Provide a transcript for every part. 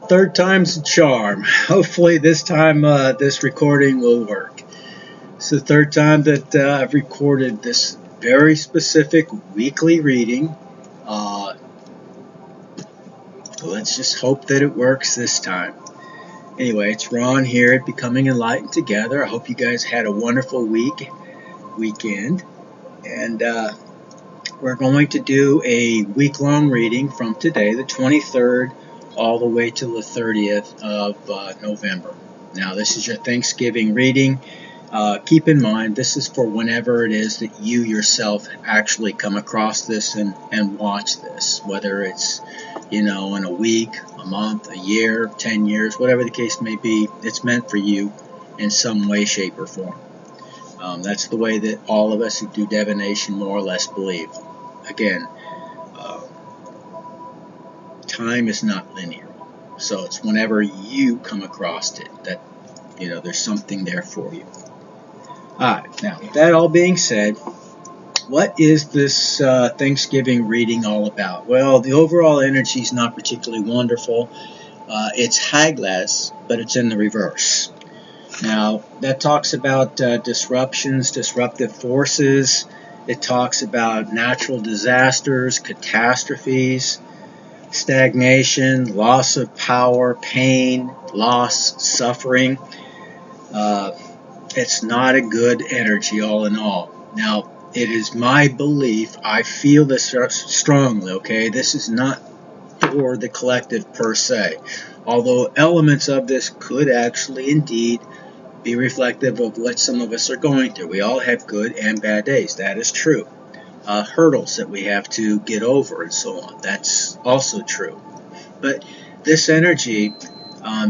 Third time's a charm. Hopefully this time this recording will work. It's the third time that I've recorded this very specific weekly reading. Uh, let's just hope that it works this time. Anyway, it's Ron here at Becoming Enlightened Together. I hope you guys had a wonderful weekend. And we're going to do a week-long reading from today, the 23rd, all the way to the 30th of November. Now, this is your Thanksgiving reading. Keep in mind, this is for whenever it is that you yourself actually come across this and watch this, whether it's, in a week, a month, a year, 10 years, whatever the case may be. It's meant for you in some way, shape, or form. That's the way that all of us who do divination more or less believe. Again, uh, time is not linear. So it's whenever you come across it that, there's something there for you. Alright, now, with that all being said, what is this Thanksgiving reading all about? Well, the overall energy is not particularly wonderful. It's Haglas, but it's in the reverse. Now, that talks about disruptions, disruptive forces. It talks about natural disasters, catastrophes, stagnation, loss of power, pain, loss, suffering. It's not a good energy all in all. Now, it is my belief, I feel this strongly, okay? This is not for the collective per se. Although elements of this could actually indeed be reflective of what some of us are going through. We all have good and bad days. That is true. Hurdles that we have to get over and so on. That's also true. But this energy,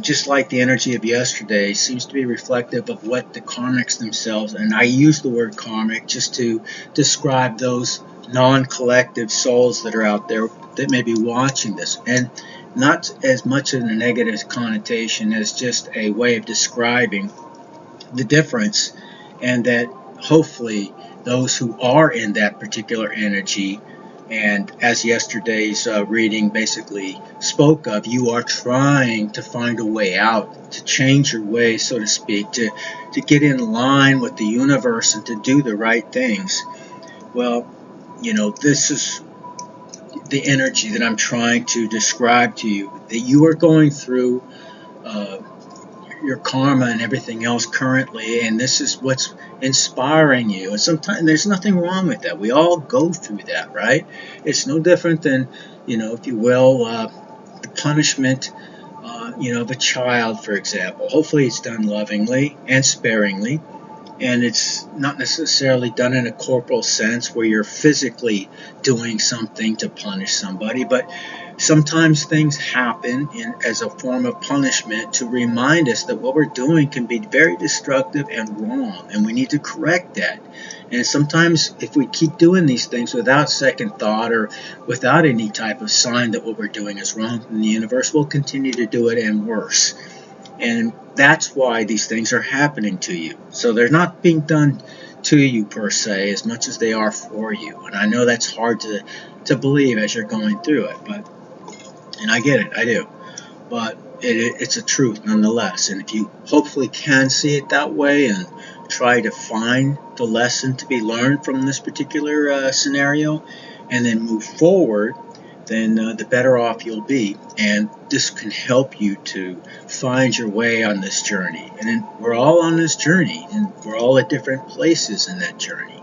just like the energy of yesterday, seems to be reflective of what the karmics themselves, and I use the word karmic just to describe those non-collective souls that are out there that may be watching this. And not as much in a negative connotation as just a way of describing the difference, and that hopefully those who are in that particular energy, and as yesterday's reading basically spoke of, you are trying to find a way out, to change your way, so to speak, to get in line with the universe and to do the right things. Well, this is the energy that I'm trying to describe to you, that you are going through your karma and everything else currently, and this is what's inspiring you. And sometimes there's nothing wrong with that. We all go through that, right? It's no different than, if you will, the punishment, of a child, for example. Hopefully it's done lovingly and sparingly, and it's not necessarily done in a corporal sense where you're physically doing something to punish somebody, but sometimes things happen as a form of punishment to remind us that what we're doing can be very destructive and wrong, and we need to correct that. And sometimes if we keep doing these things without second thought or without any type of sign that what we're doing is wrong, then the universe will continue to do it, and worse. And that's why these things are happening to you. So they're not being done to you per se as much as they are for you. And I know that's hard to believe as you're going through it, and I get it, I do. But it's a truth nonetheless. And if you hopefully can see it that way and try to find the lesson to be learned from this particular scenario and then move forward, then the better off you'll be. And this can help you to find your way on this journey. And then we're all on this journey, and we're all at different places in that journey.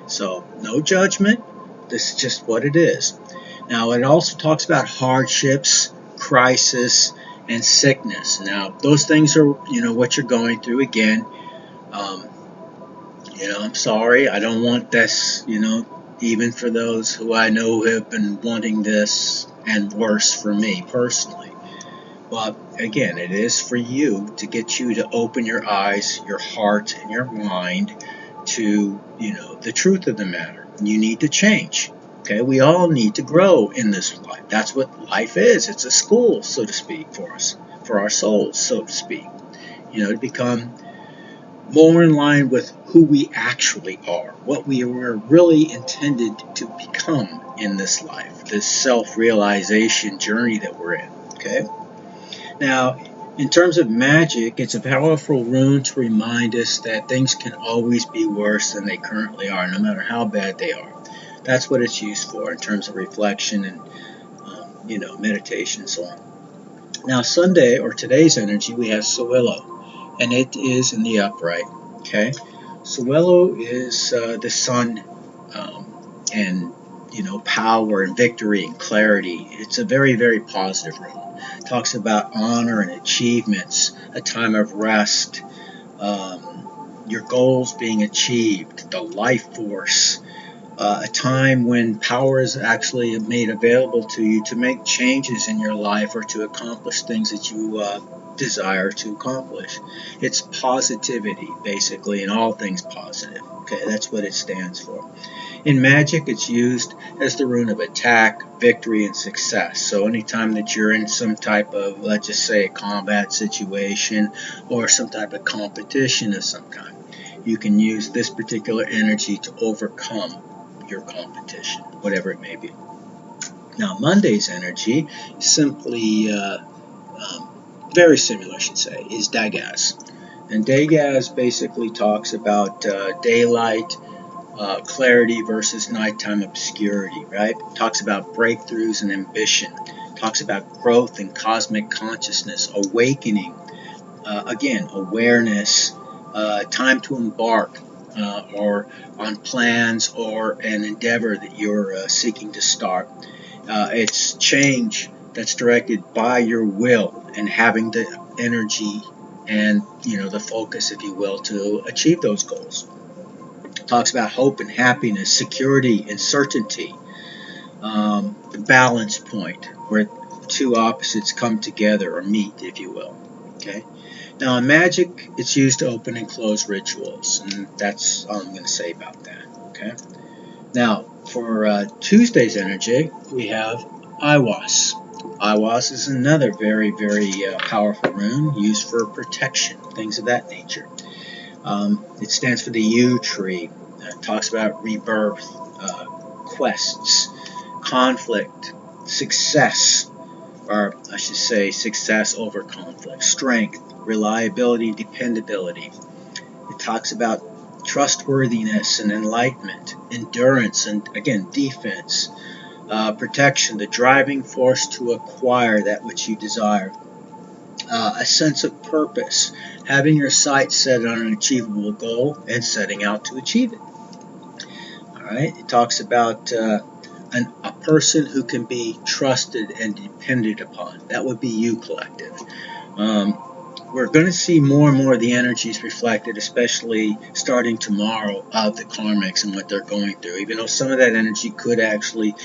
So no judgment. This is just what it is. Now, it also talks about hardships, crisis, and sickness. Now, those things are, what you're going through. Again, I'm sorry. I don't want this, even for those who I know have been wanting this, and worse for me personally. But again, it is for you to get you to open your eyes, your heart, and your mind to, the truth of the matter. You need to change. Okay, we all need to grow in this life. That's what life is. It's a school, so to speak, for us, for our souls, so to speak. To become more in line with who we actually are, what we were really intended to become in this life, this self-realization journey that we're in. Okay? Now, in terms of magic, it's a powerful rune to remind us that things can always be worse than they currently are, no matter how bad they are. That's what it's used for in terms of reflection and meditation and so on. Now, Sunday or today's energy, we have Sowilo, and it is in the upright. Okay, Sowilo is the sun, and power and victory and clarity. It's a very, very positive rune. It talks about honor and achievements, a time of rest, your goals being achieved, the life force, a time when power is actually made available to you to make changes in your life or to accomplish things that you desire to accomplish. It's positivity, basically, and all things positive. Okay, that's what it stands for. In magic, it's used as the rune of attack, victory, and success. So anytime that you're in some type of, let's just say, a combat situation or some type of competition of some kind, you can use this particular energy to overcome your competition, whatever it may be. Now, Monday's energy is simply very similar, I should say, is Dagaz. And Dagaz basically talks about daylight, clarity versus nighttime obscurity, right? Talks about breakthroughs and ambition. Talks about growth and cosmic consciousness, awakening, again, awareness, time to embark or on plans or an endeavor that you're seeking to start. It's change that's directed by your will and having the energy and the focus, if you will, to achieve those goals. It talks about hope and happiness, security and certainty, the balance point where two opposites come together or meet, if you will. Okay. Now, in magic, it's used to open and close rituals, and that's all I'm going to say about that. Okay. Now, for Tuesday's energy, we have Iwas. Iwas is another very, very powerful rune used for protection, things of that nature. It stands for the yew tree. It talks about rebirth, quests, conflict, success, or I should say success over conflict, strength, reliability, dependability. It talks about trustworthiness and enlightenment, endurance, and again, defense, protection, the driving force to acquire that which you desire, a sense of purpose, having your sights set on an achievable goal and setting out to achieve it. All right, it talks about a person who can be trusted and depended upon. That would be you, collective. We're going to see more and more of the energies reflected, especially starting tomorrow, of the karmics and what they're going through, even though some of that energy could actually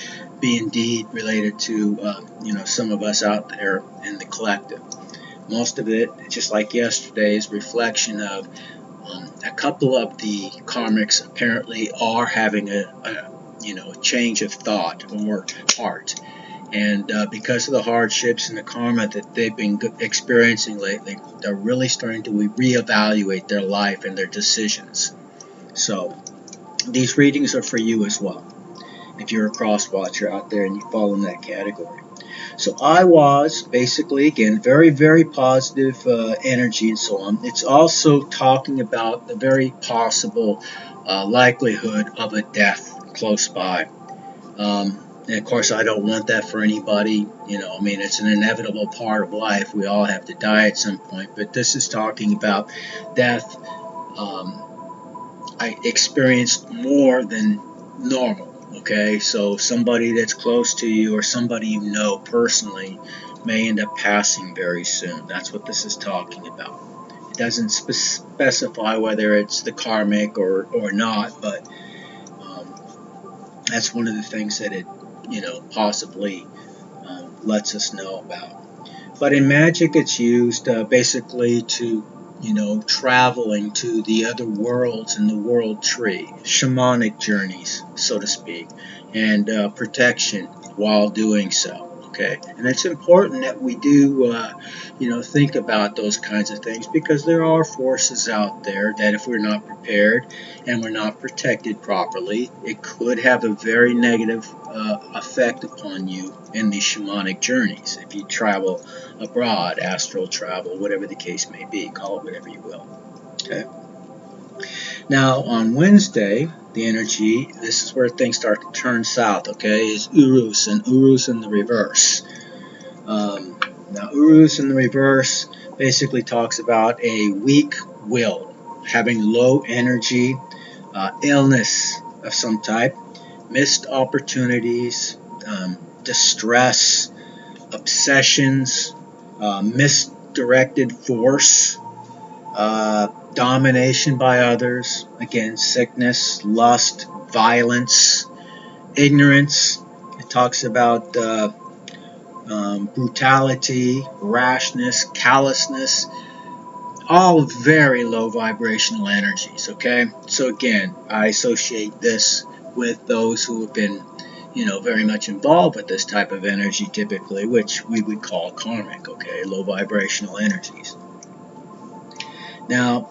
be indeed related to some of us out there in the collective. Most of it, just like yesterday's reflection of a couple of the karmics apparently are having a change of thought or heart. And because of the hardships and the karma that they've been experiencing lately, they're really starting to reevaluate their life and their decisions. So these readings are for you as well, if you're a cross watcher out there and you fall in that category. So I was basically, again, very, very positive energy and so on. It's also talking about the very possible likelihood of a death close by. And of course, I don't want that for anybody. It's an inevitable part of life. We all have to die at some point. But this is talking about death. I experienced more than normal. Okay, so somebody that's close to you or somebody you know personally may end up passing very soon. That's what this is talking about. It doesn't specify whether it's the karmic or not, but that's one of the things that it possibly lets us know about. But in magic, it's used basically to traveling to the other worlds in the world tree, shamanic journeys, so to speak, and protection while doing so. Okay, and it's important that we do, think about those kinds of things, because there are forces out there that if we're not prepared and we're not protected properly, it could have a very negative effect upon you in these shamanic journeys. If you travel abroad, astral travel, whatever the case may be, call it whatever you will. Okay. Now on Wednesday, the energy, this is where things start to turn south, okay, is Urus, and Urus in the reverse. Now Urus in the reverse basically talks about a weak will, having low energy, illness of some type, missed opportunities, distress, obsessions, misdirected force, domination by others, again, sickness, lust, violence, ignorance. It talks about brutality, rashness, callousness, all very low vibrational energies, okay? So again, I associate this with those who have been, very much involved with this type of energy typically, which we would call karmic, okay? Low vibrational energies. Now,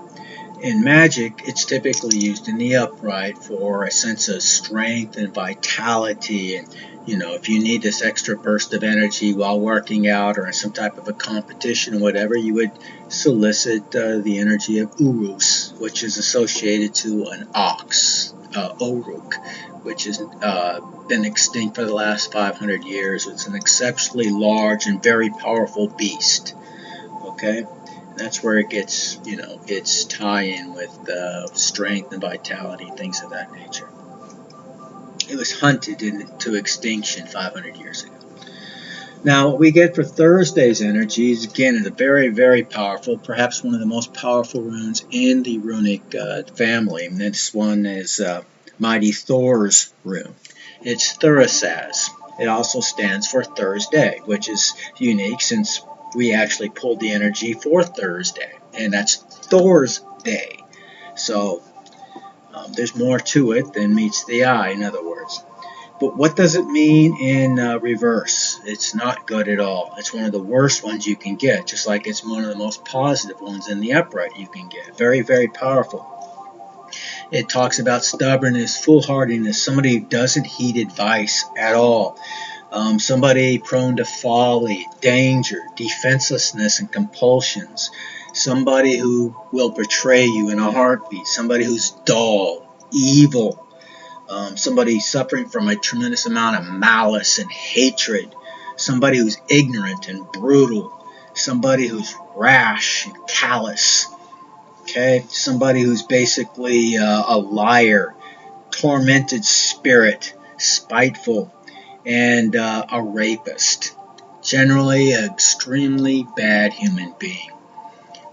in magic, it's typically used in the upright for a sense of strength and vitality. And, if you need this extra burst of energy while working out or in some type of a competition or whatever, you would solicit the energy of Urus, which is associated to an ox, Oruk, which has been extinct for the last 500 years. It's an exceptionally large and very powerful beast. Okay? That's where it gets, its tie-in with strength and vitality, things of that nature. It was hunted into extinction 500 years ago. Now, what we get for Thursday's energies, again, is a very, very powerful, perhaps one of the most powerful runes in the runic family. And this one is Mighty Thor's rune. It's Thurs-day. It also stands for Thursday, which is unique since we actually pulled the energy for Thursday, and that's Thors-day. So there's more to it than meets the eye, in other words. But what does it mean in reverse? It's not good at all. It's one of the worst ones you can get, just like it's one of the most positive ones in the upright you can get. Very, very powerful. It talks about stubbornness, foolhardiness, somebody who doesn't heed advice at all. Somebody prone to folly, danger, defenselessness, and compulsions. Somebody who will betray you in a heartbeat. Somebody who's dull, evil. Somebody suffering from a tremendous amount of malice and hatred. Somebody who's ignorant and brutal. Somebody who's rash and callous. Okay, somebody who's basically a liar, tormented spirit, spiteful, and a rapist. Generally, an extremely bad human being.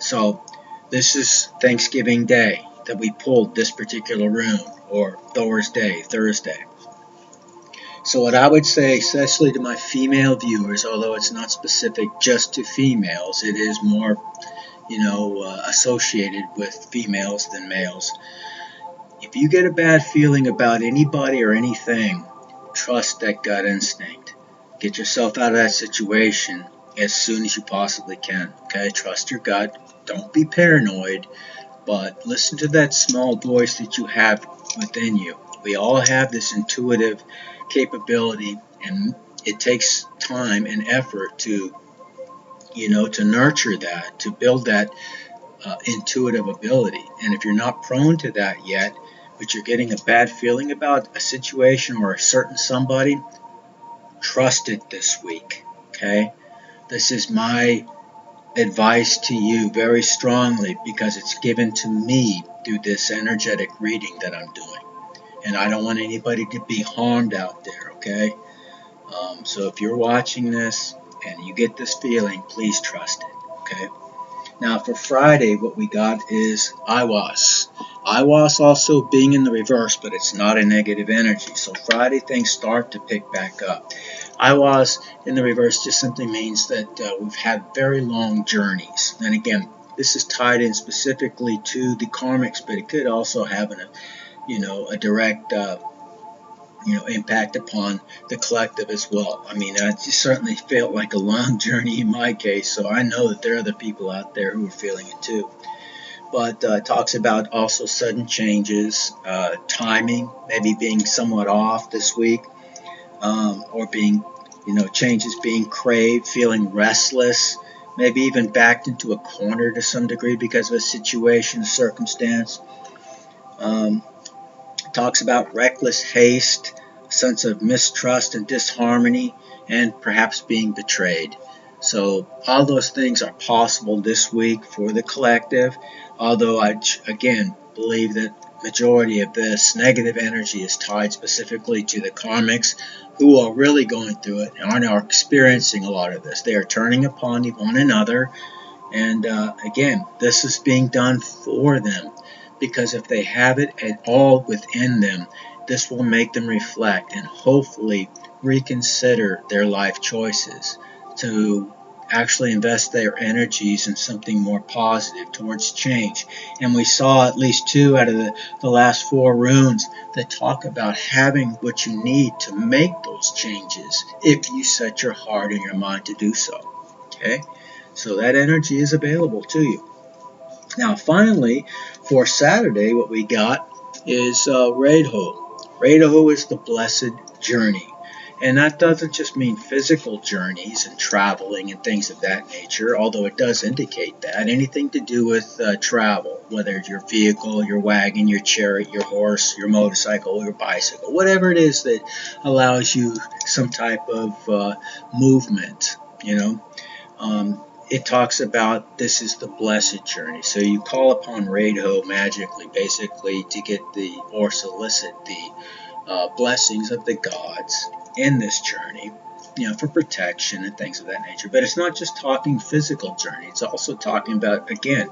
So, this is Thanksgiving Day that we pulled this particular rune, or Thors-day, Thursday. So what I would say, especially to my female viewers, although it's not specific just to females, it is more, associated with females than males. If you get a bad feeling about anybody or anything, trust that gut instinct. Get yourself out of that situation as soon as you possibly can. Okay, trust your gut. Don't be paranoid, but listen to that small voice that you have within you. We all have this intuitive capability, and it takes time and effort to nurture that, to build that intuitive ability. And if you're not prone to that yet, but you're getting a bad feeling about a situation or a certain somebody, trust it this week. Okay, this is my advice to you very strongly, because it's given to me through this energetic reading that I'm doing, and I don't want anybody to be harmed out there. Okay, so if you're watching this and you get this feeling, please trust it. Okay. Now for Friday, what we got is Iwas. Iwas also being in the reverse, but it's not a negative energy. So Friday things start to pick back up. Iwas in the reverse just simply means that we've had very long journeys. And again, this is tied in specifically to the karmics, but it could also have a direct impact upon the collective as well. I mean, it certainly felt like a long journey in my case, so I know that there are other people out there who are feeling it too. But talks about also sudden changes, timing, maybe being somewhat off this week, or being, changes being craved, feeling restless, maybe even backed into a corner to some degree because of a situation, circumstance. Um, talks about reckless haste, sense of mistrust and disharmony, and perhaps being betrayed. So all those things are possible this week for the collective, although I, again, believe that majority of this negative energy is tied specifically to the karmics who are really going through it and are experiencing a lot of this. They are turning upon one another, and again, this is being done for them, because if they have it at all within them, this will make them reflect and hopefully reconsider their life choices to actually invest their energies in something more positive towards change. And we saw at least 2 out of the last 4 runes that talk about having what you need to make those changes if you set your heart and your mind to do so. Okay? So that energy is available to you. Now, finally, for Saturday, what we got is Radho. Radho is the blessed journey. And that doesn't just mean physical journeys and traveling and things of that nature, although it does indicate that. Anything to do with travel, whether it's your vehicle, your wagon, your chariot, your horse, your motorcycle, your bicycle, whatever it is that allows you some type of movement, it talks about this is the blessed journey. So you call upon Radho magically, basically, to get or solicit the blessings of the gods in this journey, for protection and things of that nature. But it's not just talking physical journey. It's also talking about, again,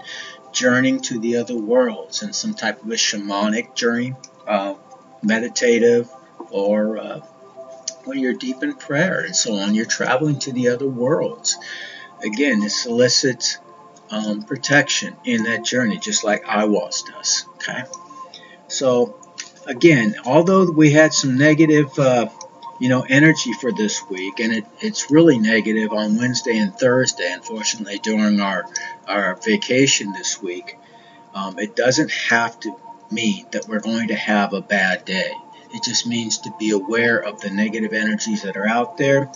journeying to the other worlds in some type of a shamanic journey, meditative, or when you're deep in prayer and so on, you're traveling to the other worlds. Again, it solicits protection in that journey, just like Iwas does. Okay, so again, although we had some negative, energy for this week, and it's really negative on Wednesday and Thursday, unfortunately, during our vacation this week, it doesn't have to mean that we're going to have a bad day. It just means to be aware of the negative energies that are out there.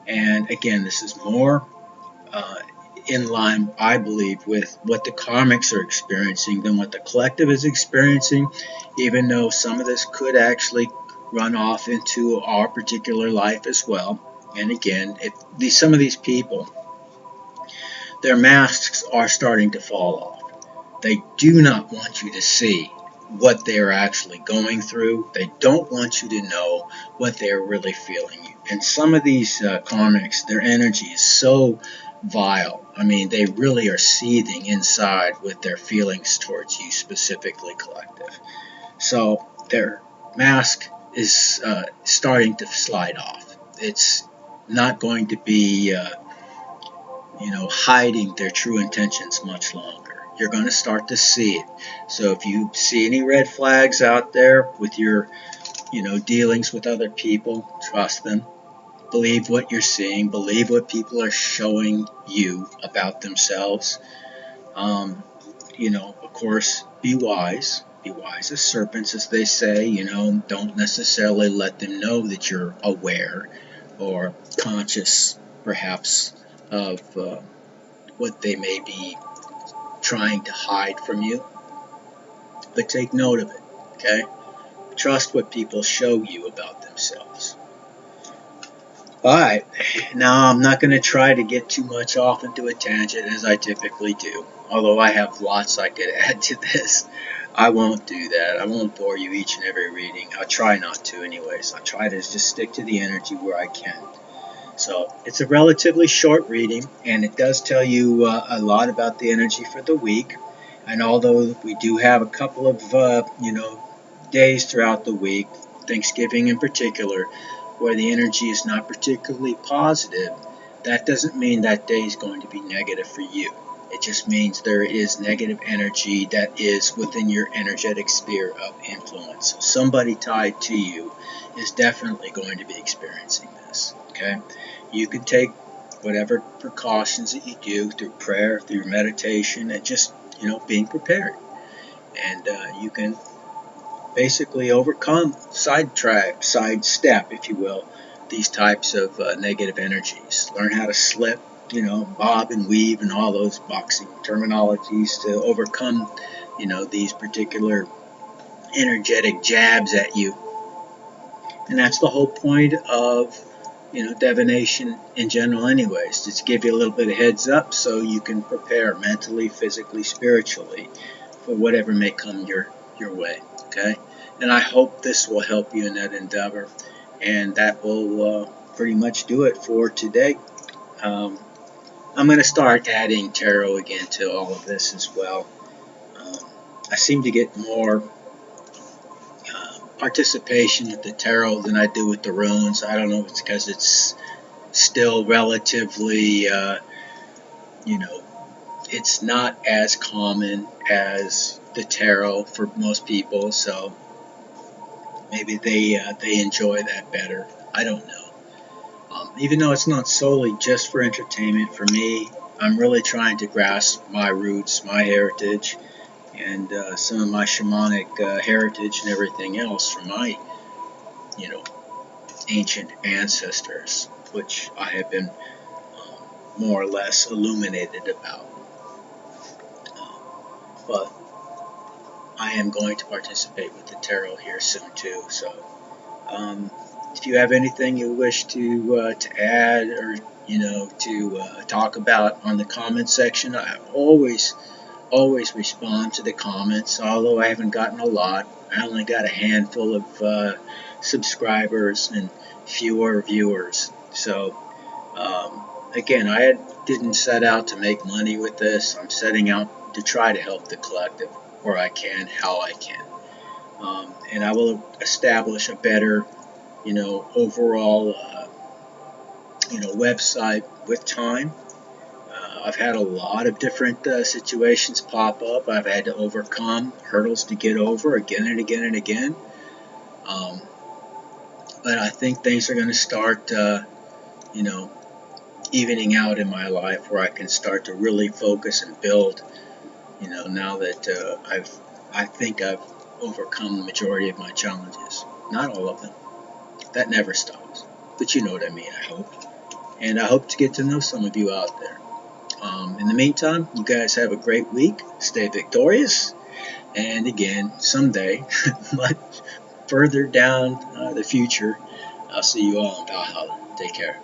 And again, this is more in line, I believe, with what the karmics are experiencing than what the collective is experiencing, even though some of this could actually run off into our particular life as well. And again, some of these people, their masks are starting to fall off. They do not want you to see what they're actually going through. They don't want you to know what they're really feeling. And some of these karmics, their energy is so vile. I mean, they really are seething inside with their feelings towards you, specifically collective. So their mask is starting to slide off. It's not going to be, hiding their true intentions much longer. You're going to start to see it. So if you see any red flags out there with your, dealings with other people, trust them. Believe what you're seeing. Believe what people are showing you about themselves. Of course, be wise. Be wise as serpents, as they say. Don't necessarily let them know that you're aware or conscious, perhaps, of what they may be trying to hide from you. But take note of it, okay? Trust what people show you about themselves. Alright, now I'm not going to try to get too much off into a tangent as I typically do. Although I have lots I could add to this, I won't do that. I won't bore you each and every reading. I'll try not to anyways. I'll try to just stick to the energy where I can. So it's a relatively short reading, and it does tell you a lot about the energy for the week. And although we do have a couple of, days throughout the week, Thanksgiving in particular, where the energy is not particularly positive, that doesn't mean that day is going to be negative for you. It just means there is negative energy that is within your energetic sphere of influence. So somebody tied to you is definitely going to be experiencing this. Okay, you can take whatever precautions that you do through prayer, through meditation, and just being prepared, and you can basically overcome, sidestep, if you will, these types of negative energies. Learn how to slip, bob and weave, and all those boxing terminologies to overcome, these particular energetic jabs at you. And that's the whole point of, divination in general anyways. Just give you a little bit of heads up so you can prepare mentally, physically, spiritually for whatever may come your way. Okay? And I hope this will help you in that endeavor. And that will pretty much do it for today. I'm going to start adding tarot again to all of this as well. I seem to get more participation with the tarot than I do with the runes. I don't know if it's because it's still relatively, it's not as common as the tarot for most people, so maybe they enjoy that better. I don't know. Even though it's not solely just for entertainment, for me, I'm really trying to grasp my roots, my heritage, and some of my shamanic heritage and everything else from my, ancient ancestors, which I have been more or less illuminated about. But I am going to participate with the tarot here soon too. So if you have anything you wish to add or to talk about on the comment section, I always respond to the comments. Although I haven't gotten a lot, I only got a handful of subscribers and fewer viewers. So again, I didn't set out to make money with this. I'm setting out to try to help the collective where I can, how I can. And I will establish a better, overall, website with time. I've had a lot of different situations pop up. I've had to overcome hurdles to get over again and again and again. But I think things are going to start, evening out in my life where I can start to really focus and build, now that I think I've overcome the majority of my challenges. Not all of them. That never stops. But you know what I mean, I hope. And I hope to get to know some of you out there. In the meantime, you guys have a great week. Stay victorious. And again, someday, much further down the future, I'll see you all in Valhalla. Take care.